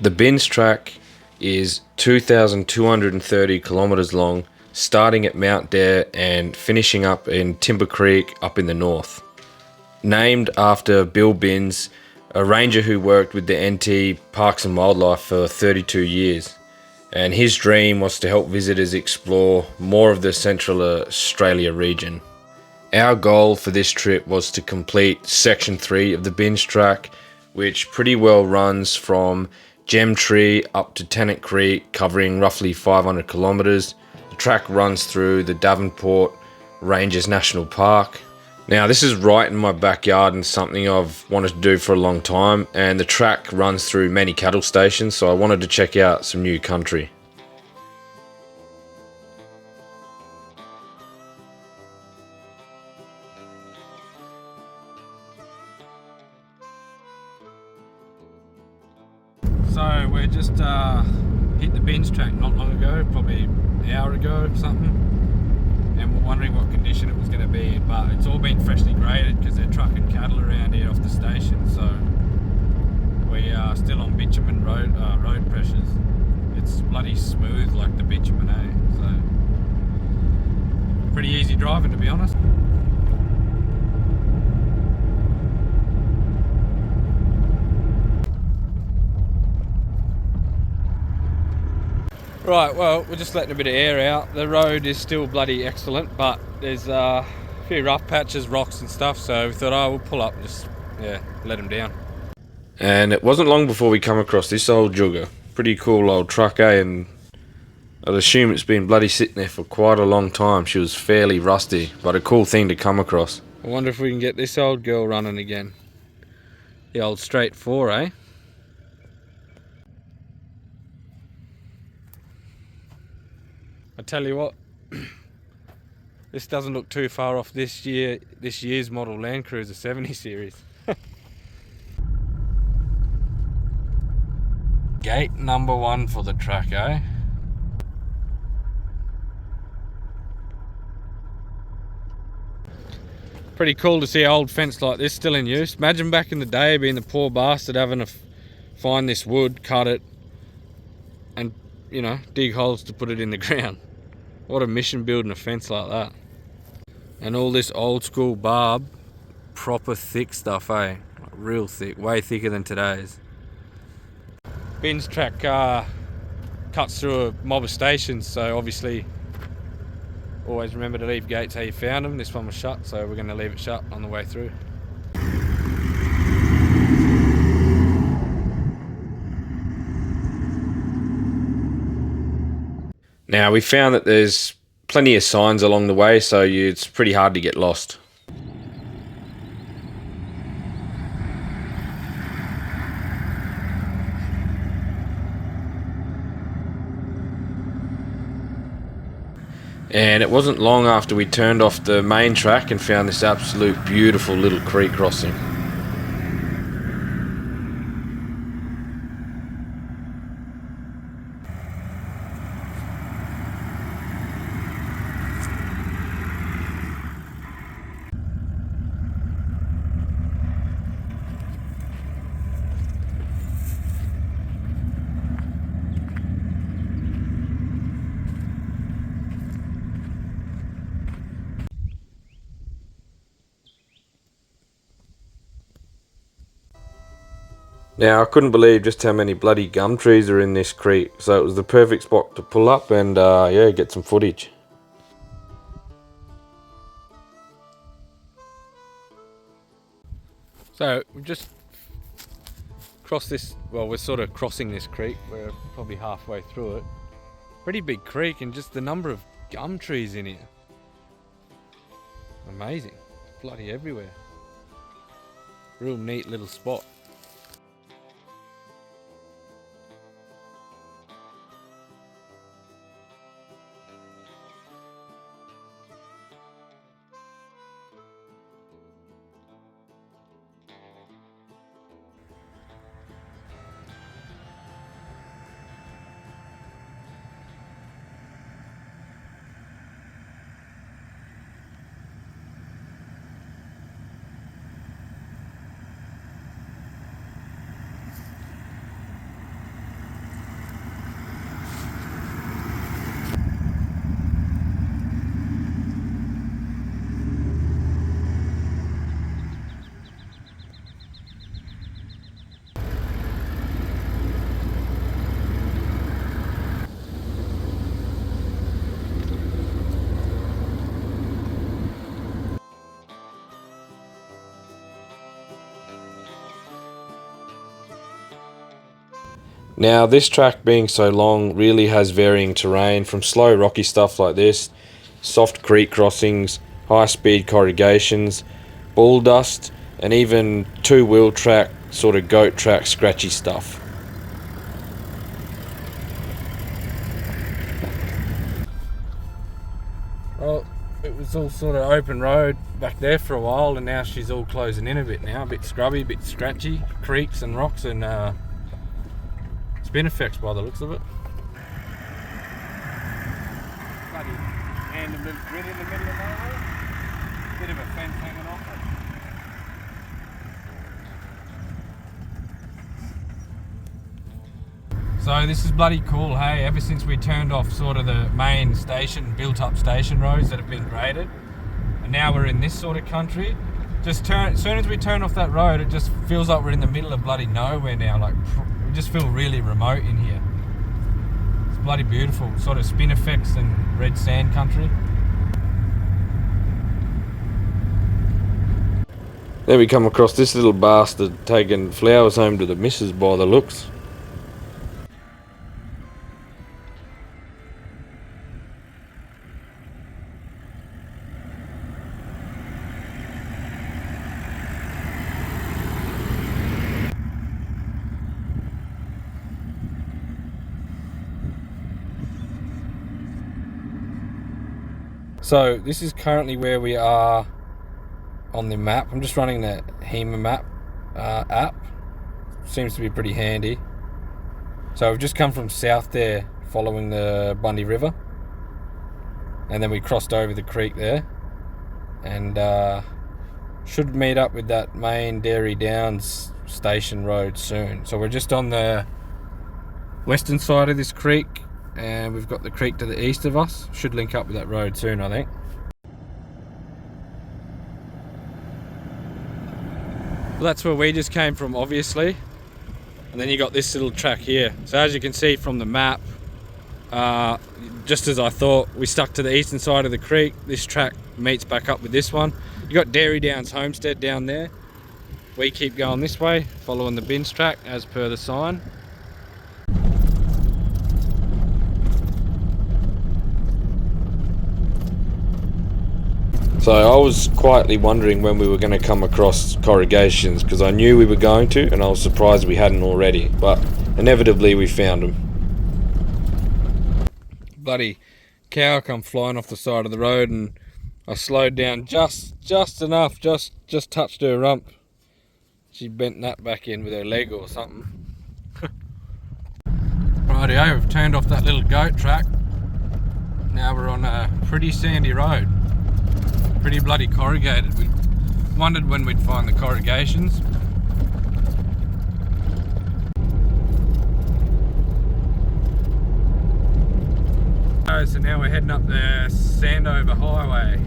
The Bins track is 2,230 kilometres long, starting at Mount Dare and finishing up in Timber Creek up in the north. Named after Bill Bins, a ranger who worked with the NT Parks and Wildlife for 32 years. And his dream was to help visitors explore more of the Central Australia region. Our goal for this trip was to complete Section 3 of the Bins track, which pretty well runs from Gem Tree up to Tennant Creek, covering roughly 500 kilometres. The track runs through the Davenport Ranges National Park. Now, this is right in my backyard and something I've wanted to do for a long time, and the track runs through many cattle stations, so I wanted to check out some new country. So we're just hit the Bins track not long ago, probably an hour ago or something, and we're wondering what condition it was going to be, but it's all been freshly graded because they're trucking cattle around here off the station, so we are still on bitumen road pressures. It's bloody smooth like the bitumen, so pretty easy driving, to be honest. Right, well, we're just letting a bit of air out. The road is still bloody excellent, but there's a few rough patches, rocks and stuff, so we thought, oh, we'll pull up and just, let them down. And it wasn't long before we come across this old jugger. Pretty cool old truck, and I'd assume it's been bloody sitting there for quite a long time. She was fairly rusty, but a cool thing to come across. I wonder if we can get this old girl running again. The old straight 4, eh? I tell you what, this doesn't look too far off this year's model Land Cruiser 70 series. Gate number 1 for the track, eh? Pretty cool to see an old fence like this still in use. Imagine back in the day being the poor bastard having to find this wood, cut it, and dig holes to put it in the ground. What a mission building a fence like that. And all this old school barb, proper thick stuff, eh? Like real thick, way thicker than today's. Bins track cuts through a mob of stations, so obviously always remember to leave gates how you found them. This one was shut, so we're going to leave it shut on the way through. Now, we found that there's plenty of signs along the way, so it's pretty hard to get lost. And it wasn't long after we turned off the main track and found this absolute beautiful little creek crossing. Now, I couldn't believe just how many bloody gum trees are in this creek, so it was the perfect spot to pull up and get some footage. So we've just crossed this, well, we're sort of crossing this creek. We're probably halfway through it. Pretty big creek, and just the number of gum trees in here. Amazing. It's bloody everywhere. Real neat little spot. Now this track being so long really has varying terrain, from slow rocky stuff like this, soft creek crossings, high speed corrugations, bull dust, and even two-wheel track, sort of goat track scratchy stuff. Well, it was all sort of open road back there for a while, and now she's all closing in a bit now, a bit scrubby, a bit scratchy, creeks and rocks and spin effects by the looks of it. Bloody random little grid in the middle of nowhere. Bit of a fence hanging off it. So this is bloody cool, hey? Ever since we turned off sort of the main station, built up station roads that have been graded, and now we're in this sort of country. As soon as we turn off that road, it just feels like we're in the middle of bloody nowhere now. Like, we just feel really remote in here. It's bloody beautiful, sort of spin effects and red sand country. Then we come across this little bastard taking flowers home to the missus by the looks. So this is currently where we are on the map. I'm just running the HEMA map app. Seems to be pretty handy. So we've just come from south there, following the Bundy River, and then we crossed over the creek there, and should meet up with that main Dairy Downs station road soon. So we're just on the western side of this creek, and we've got the creek to the east of us. Should link up with that road soon, I think. Well, that's where we just came from, obviously, and then you got this little track here. So as you can see from the map, just as I thought, we stuck to the eastern side of the creek. This track meets back up with this one. You got Dairy Downs Homestead down there. We keep going this way, following the bins track as per the sign. So I was quietly wondering when we were going to come across corrugations, because I knew we were going to, and I was surprised we hadn't already, but inevitably we found them. Bloody cow come flying off the side of the road, and I slowed down just enough, just touched her rump. She bent that back in with her leg or something. Rightio, we've turned off that little goat track. Now we're on a pretty sandy road. Pretty bloody corrugated. We wondered when we'd find the corrugations. So now we're heading up the Sandover Highway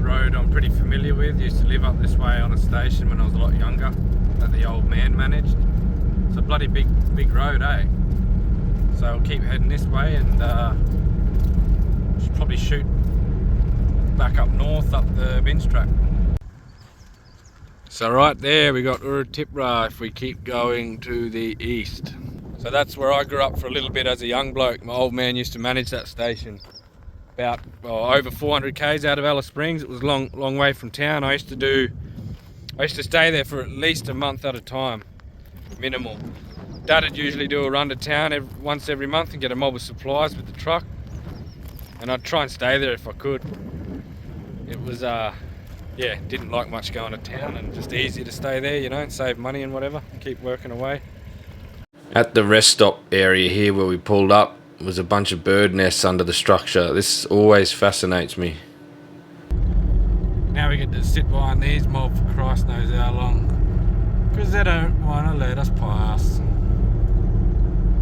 road I'm pretty familiar with. Used to live up this way on a station when I was a lot younger, that the old man managed. It's a bloody big road, eh? So we'll keep heading this way, and should probably shoot back up north up the bins track. So right there we got Urutipra if we keep going to the east. So that's where I grew up for a little bit as a young bloke. My old man used to manage that station. About over 400 k's out of Alice Springs. It was a long way from town. I used to stay there for at least a month at a time, minimal. Dad would usually do a run to town once every month and get a mob of supplies with the truck, and I'd try and stay there if I could. It was, yeah, didn't like much going to town, and just easy to stay there, you know, and save money and whatever, keep working away. At the rest stop area here where we pulled up was a bunch of bird nests under the structure. This always fascinates me. Now we get to sit behind these mob for Christ knows how long, because they don't want to let us pass.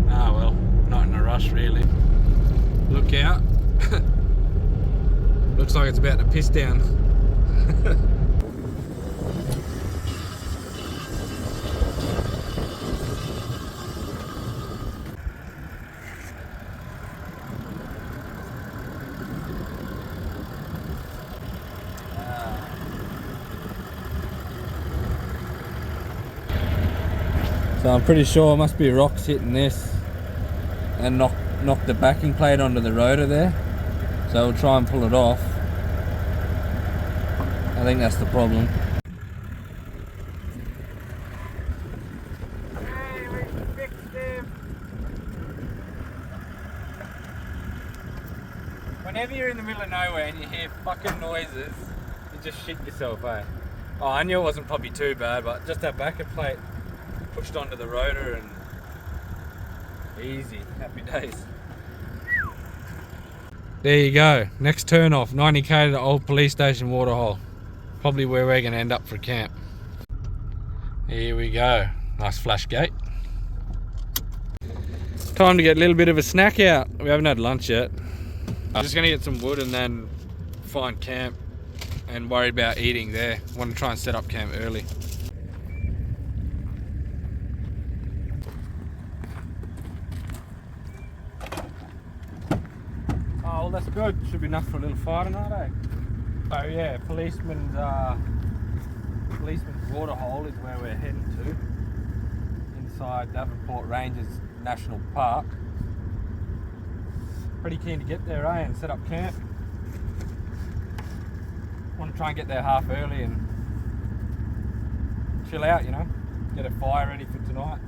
Ah well, not in a rush really. Look out. Looks like it's about to piss down. So I'm pretty sure it must be rocks hitting this. and knocked the backing plate onto the rotor there. So we'll try and pull it off. I think that's the problem. Hey, we fixed him. Whenever you're in the middle of nowhere and you hear fucking noises, you just shit yourself, eh? Oh, I knew it wasn't probably too bad, but just that backer plate pushed onto the rotor and easy, happy days. There you go, next turn off, 90k to the old police station waterhole. Probably where we're gonna end up for camp. Here we go, nice flash gate. Time to get a little bit of a snack out. We haven't had lunch yet. I'm just gonna get some wood and then find camp and worry about eating there. Want to try and set up camp early. Oh, well, that's good. Should be enough for a little fire tonight, eh? Oh yeah, policeman's waterhole is where we're heading to. Inside Davenport Ranges National Park. Pretty keen to get there, eh? And set up camp. Want to try and get there half early and chill out, you know. Get a fire ready for tonight.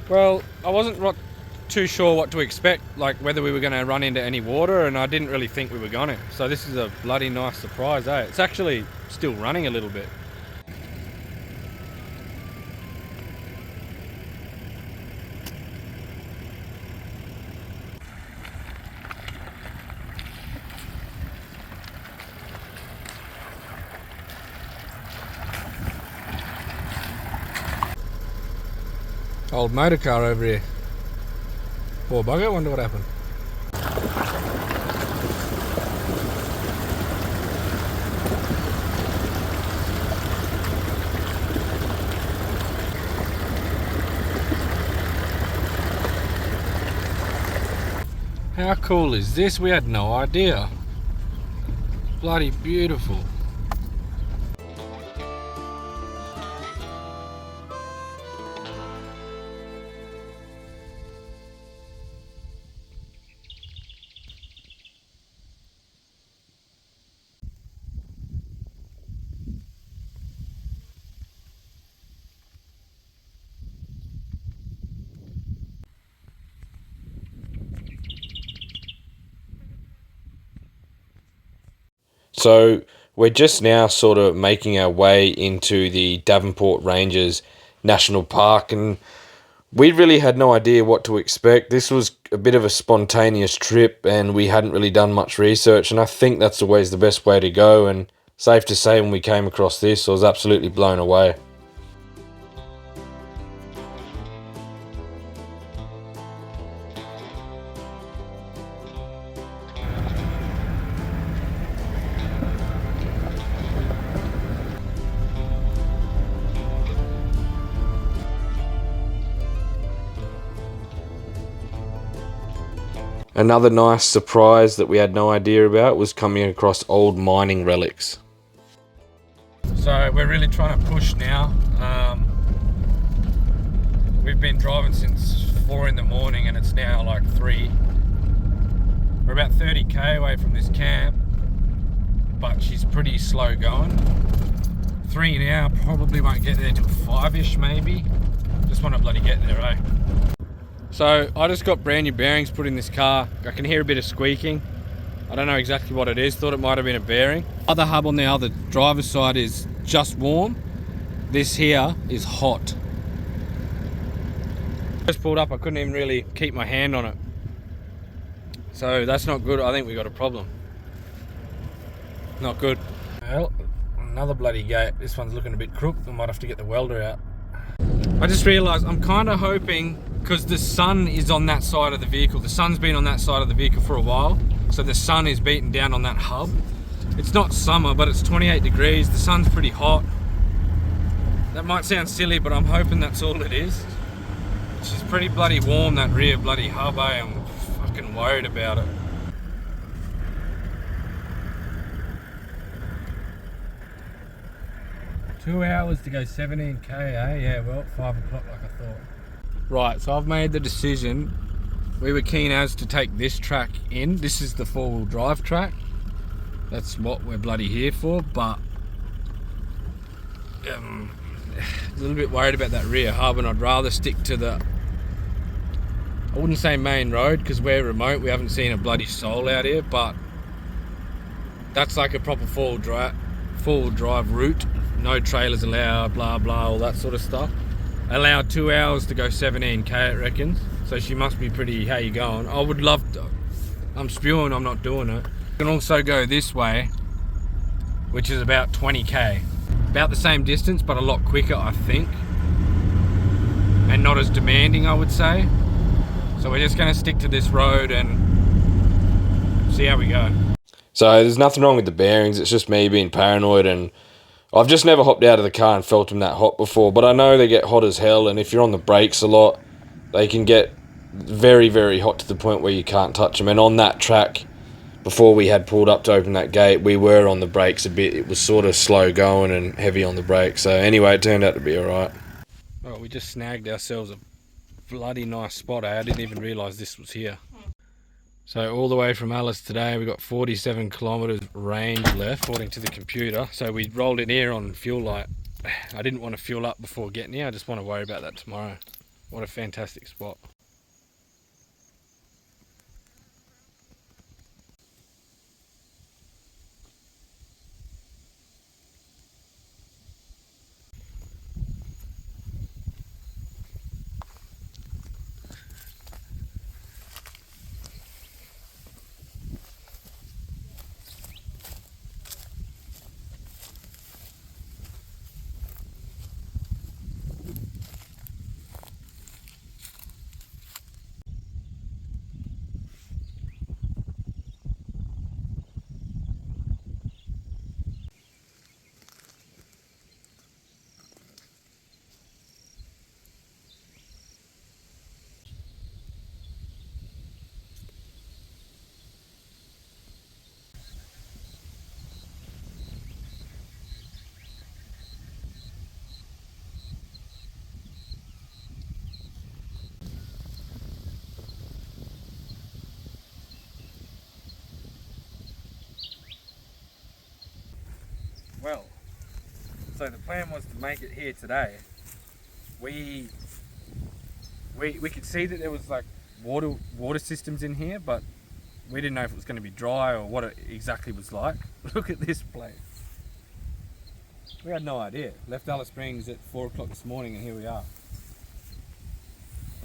Well, I wasn't too sure what to expect, like whether we were going to run into any water, and I didn't really think we were going to. So this is a bloody nice surprise, eh? It's actually still running a little bit. Old motor car over here. Poor bugger, wonder what happened. How cool is this? We had no idea. Bloody beautiful. So we're just now sort of making our way into the Davenport Ranges National Park, and we really had no idea what to expect. This was a bit of a spontaneous trip, and we hadn't really done much research, and I think that's always the best way to go, and safe to say when we came across this, I was absolutely blown away. Another nice surprise that we had no idea about was coming across old mining relics. So we're really trying to push now. We've been driving since 4 in the morning and it's now like 3. We're about 30k away from this camp, but she's pretty slow going. 3 now, probably won't get there till 5ish maybe. Just want to bloody get there, eh? So I just got brand new bearings put in this car. I can hear a bit of squeaking. I don't know exactly what it is. Thought it might have been a bearing. Other hub on the other driver's side is just warm. This here is hot. Just pulled up, I couldn't even really keep my hand on it. So that's not good. I think we got a problem. Not good. Well, another bloody gate. This one's looking a bit crooked. I might have to get the welder out. I just realised I'm kind of hoping, because the sun is on that side of the vehicle. The sun's been on that side of the vehicle for a while. So the sun is beating down on that hub. It's not summer, but it's 28 degrees. The sun's pretty hot. That might sound silly, but I'm hoping that's all it is. It's just pretty bloody warm, that rear bloody hub, eh? I'm fucking worried about it. Two hours to go 17k, eh? Yeah, well, 5 o'clock like I thought. Right, so I've made the decision. We were keen as to take this track in. This is the 4-wheel drive track. That's what we're bloody here for, but a little bit worried about that rear hub, and I'd rather stick to the, I wouldn't say main road because we're remote, we haven't seen a bloody soul out here, but that's like a proper four-wheel drive route. No trailers allowed, blah blah, all that sort of stuff. Allowed 2 hours to go 17k, it reckons. So she must be pretty, how you going? I would love to, I'm spewing, I'm not doing it. You can also go this way, which is about 20k. About the same distance, but a lot quicker, I think. And not as demanding, I would say. So we're just going to stick to this road and see how we go. So there's nothing wrong with the bearings, it's just me being paranoid, and I've just never hopped out of the car and felt them that hot before, but I know they get hot as hell, and if you're on the brakes a lot, they can get very, very hot to the point where you can't touch them. And on that track, before we had pulled up to open that gate, we were on the brakes a bit. It was sort of slow going and heavy on the brakes. So anyway, it turned out to be alright. Well, we just snagged ourselves a bloody nice spot. I didn't even realise this was here. So all the way from Alice today, we got 47 kilometres range left, according to the computer. So we rolled in here on fuel light. I didn't want to fuel up before getting here. I just want to worry about that tomorrow. What a fantastic spot. Well, so the plan was to make it here today. We could see that there was like water systems in here, but we didn't know if it was going to be dry or what it exactly was like. Look at this place. We had no idea. Left Alice Springs at 4 o'clock this morning and here we are.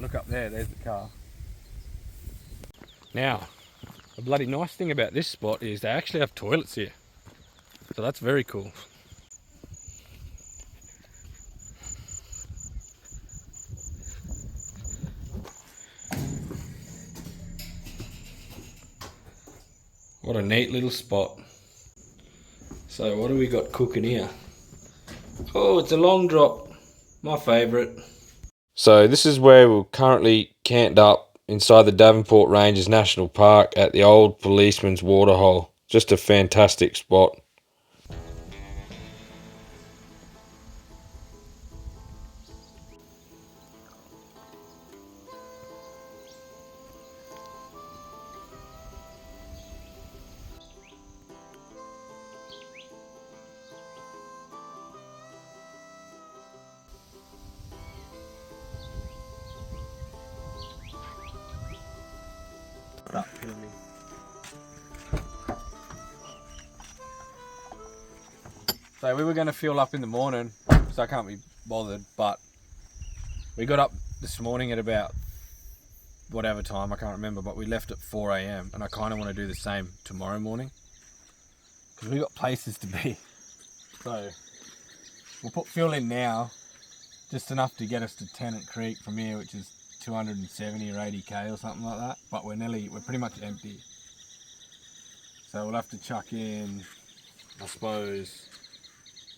Look up there, there's the car. Now, the bloody nice thing about this spot is they actually have toilets here. So that's very cool. What a neat little spot. So what do we got cooking here? Oh, it's a long drop. My favourite. So this is where we're currently camped up inside the Davenport Ranges National Park at the old policeman's waterhole. Just a fantastic spot. So we were going to fuel up in the morning, so I can't be bothered, but we got up this morning at about whatever time, I can't remember, but we left at 4 a.m. and I kind of want to do the same tomorrow morning because we've got places to be. So we'll put fuel in now, just enough to get us to Tennant Creek from here, which is 270 or 80k or something like that, but we're pretty much empty. So we'll have to chuck in, I suppose,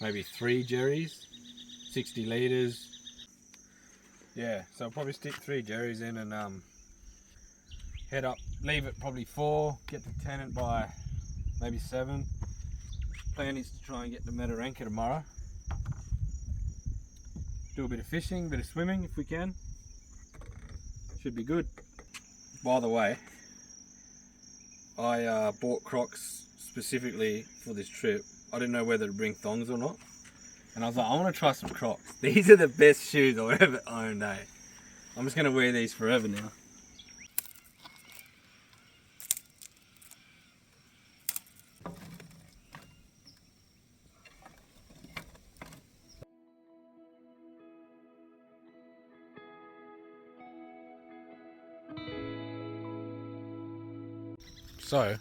maybe 3 jerrys, 60 litres. Yeah, so I'll probably stick 3 jerrys in and head up, leave it probably 4, get to Tennant by maybe 7. Plan is to try and get to Metaranka tomorrow. Do a bit of fishing, a bit of swimming if we can. Should be good. By the way, I bought Crocs specifically for this trip. I didn't know whether to bring thongs or not. And I was like, I want to try some Crocs. These are the best shoes I've ever owned, eh? I'm just going to wear these forever now. So,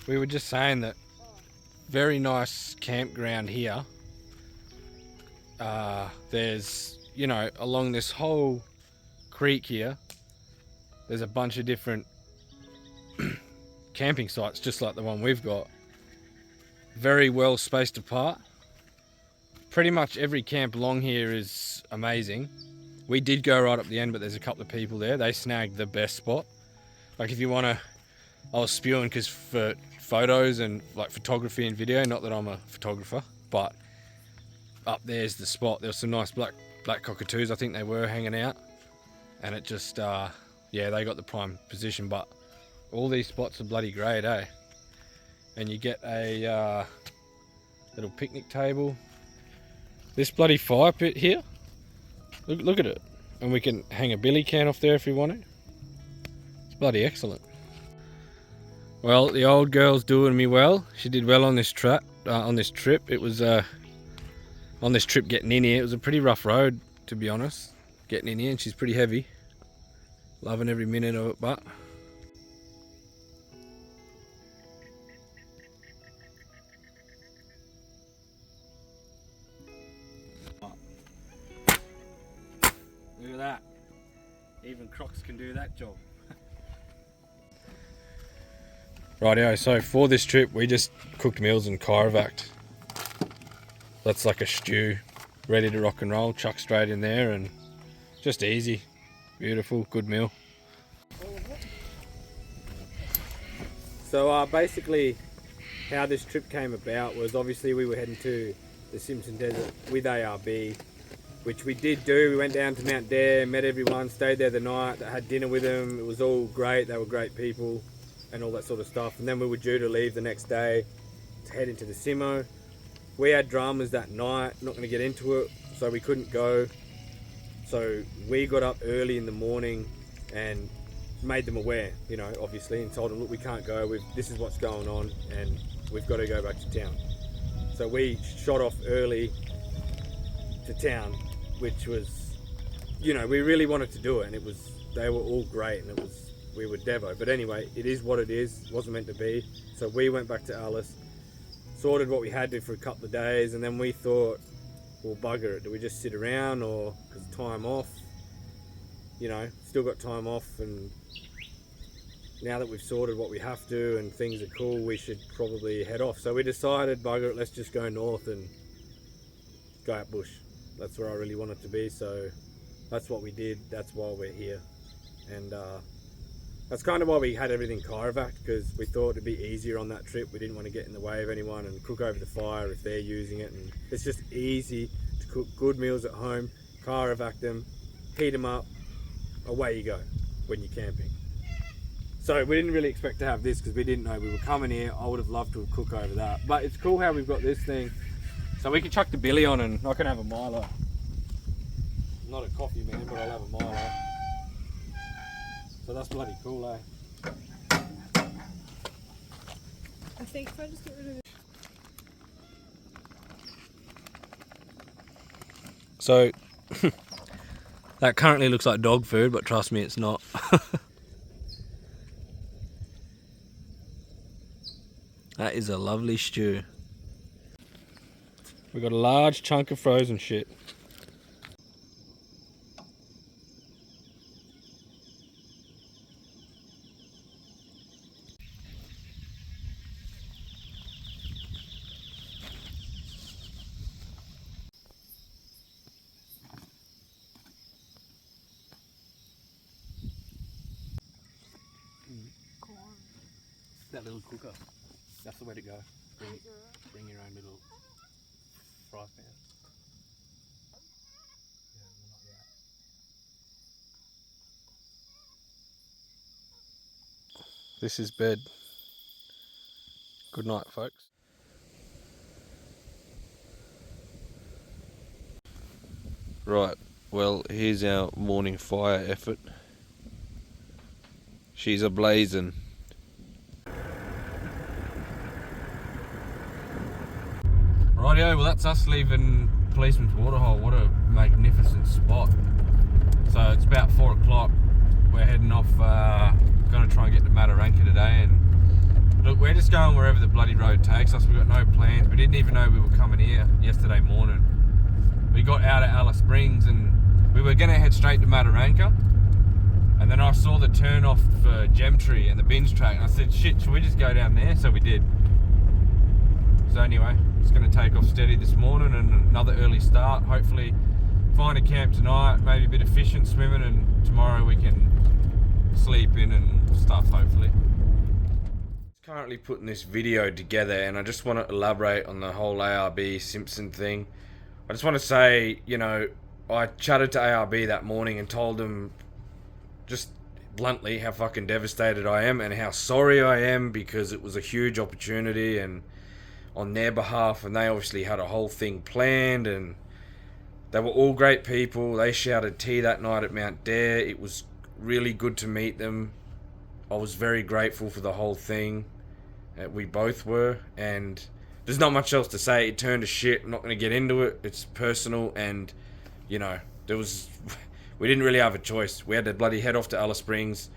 we were just saying that very nice campground here. There's, you know, along this whole creek here, there's a bunch of different camping sites, just like the one we've got. Very well spaced apart. Pretty much every camp along here is amazing. We did go right up the end, but there's a couple of people there. They snagged the best spot. Like if you want to, I was spewing because for photos and like photography and video, not that I'm a photographer, but up there's the spot. There was some nice black cockatoos, I think they were hanging out, and it just yeah, they got the prime position. But all these spots are bloody great, eh? And you get a little picnic table. This bloody fire pit here, look at it, and we can hang a billy can off there if we want to. It's bloody excellent. Well, the old girl's doing me well. She did well on this trip. It was on this trip getting in here. It was a pretty rough road, to be honest, getting in here, and she's pretty heavy. Loving every minute of it, but look at that. Even Crocs can do that job. Rightio, so for this trip we just cooked meals and chirovac'd. That's like a stew, ready to rock and roll, chuck straight in there and just easy. Beautiful, good meal. So basically how this trip came about was obviously we were heading to the Simpson Desert with ARB, which we did do. We went down to Mount Dare, met everyone, stayed there the night, had dinner with them. It was all great, they were great people and all that sort of stuff. And then we were due to leave the next day to head into the Simo. We had dramas that night, not going to get into it, so we couldn't go. So we got up early in the morning and made them aware, you know, obviously, and told them, look, we can't go, this is what's going on and we've got to go back to town. So we shot off early to town, which was, you know, we really wanted to do it, and they were all great, and we were devo. But anyway, it is what it is. It wasn't meant to be. So we went back to Alice, sorted what we had to for a couple of days, and then we thought, well, bugger it. Do we just sit around, or because time off? You know, still got time off, and now that we've sorted what we have to and things are cool, we should probably head off. So we decided, bugger it, let's just go north and go out bush. That's where I really want it to be. So that's what we did. That's why we're here, and that's kind of why we had everything chirovac, because we thought it'd be easier on that trip. We didn't want to get in the way of anyone and cook over the fire if they're using it. And it's just easy to cook good meals at home, chirovac them, heat them up, away you go when you're camping. So we didn't really expect to have this because we didn't know we were coming here. I would have loved to have cooked over that. But it's cool how we've got this thing. So we can chuck the billy on and I can have a Milo. I'm not a coffee man, but I'll have a Milo. So that's bloody cool, eh? I think if I just get rid of it. So That currently looks like dog food, but trust me, it's not. That is a lovely stew. We got a large chunk of frozen shit. That little cooker. That's the way to go. Bring your own little fry pan. This is bed. Good night, folks. Right, well, here's our morning fire effort. She's a blazing. Rightio, well that's us leaving Policeman's Waterhole. What a magnificent spot. So it's about 4 o'clock. We're heading off, gonna try and get to Mataranka today, and look, we're just going wherever the bloody road takes us. We've got no plans. We didn't even know we were coming here yesterday morning. We got out of Alice Springs and we were gonna head straight to Mataranka, and then I saw the turn off for Gemtree and the binge track, and I said, shit, should we just go down there? So we did. So anyway, it's going to take off steady this morning and another early start. Hopefully find a camp tonight, maybe a bit of fishing, swimming, and tomorrow we can sleep in and stuff, hopefully. Currently putting this video together, and I just want to elaborate on the whole ARB Simpson thing. I just want to say, you know, I chatted to ARB that morning and told them just bluntly how fucking devastated I am and how sorry I am, because it was a huge opportunity and on their behalf, and they obviously had a whole thing planned, and they were all great people. They shouted tea that night at Mount Dare. It was really good to meet them. I was very grateful for the whole thing. We both were, and there's not much else to say. It turned to shit. I'm not going to get into it. It's personal, and you know, we didn't really have a choice. We had to bloody head off to Alice Springs.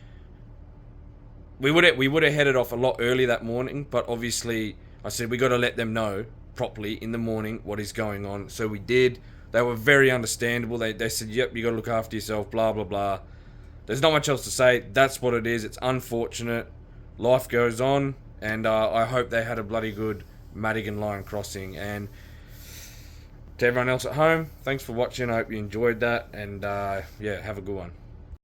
We would have headed off a lot early that morning, but obviously I said we got to let them know properly in the morning what is going on. So we did. They were very understandable. They said, yep, you got to look after yourself, blah, blah, blah. There's not much else to say. That's what it is. It's unfortunate. Life goes on, and I hope they had a bloody good Madigan line crossing. And to everyone else at home, thanks for watching. I hope you enjoyed that, and yeah, have a good one.